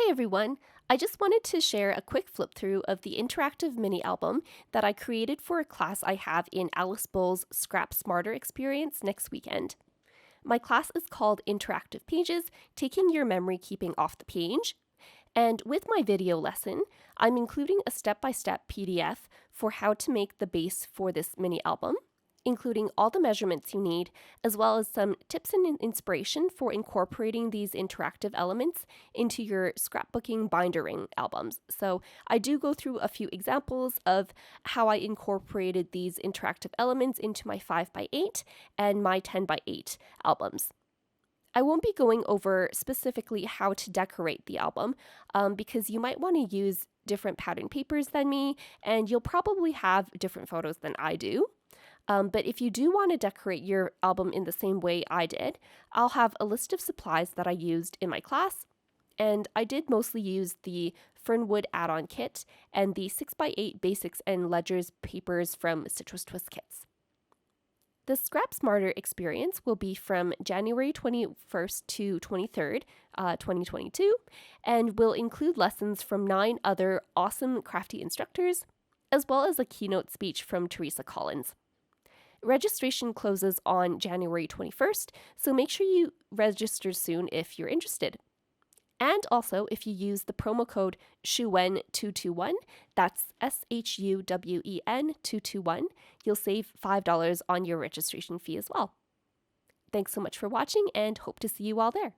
Hi everyone! I just wanted to share a quick flip through of the interactive mini album that I created for a class I have in Alice Bull's ScrapSmarter Experience next weekend. My class is called Interactive Pages, taking your memory keeping off the page. And with my video lesson, I'm including a step-by-step PDF for how to make the base for this mini album, including all the measurements you need, as well as some tips and inspiration for incorporating these interactive elements into your scrapbooking bindering albums. So I do go through a few examples of how I incorporated these interactive elements into my 5x8 and my 10x8 albums. I won't be going over specifically how to decorate the album because you might want to use different pattern papers than me, and you'll probably have different photos than I do. But if you do want to decorate your album in the same way I did, I'll have a list of supplies that I used in my class, and I did mostly use the Fernwood add-on kit and the 6x8 basics and ledgers papers from Citrus Twist kits. The ScrapSmarter experience will be from January 21st to 23rd, 2022, and will include lessons from 9 other awesome crafty instructors, as well as a keynote speech from Teresa Collins. Registration closes on January 21st, so make sure you register soon if you're interested. And also, if you use the promo code SHUWEN221, that's SHUWEN 221, you'll save $5 on your registration fee as well. Thanks so much for watching, and hope to see you all there.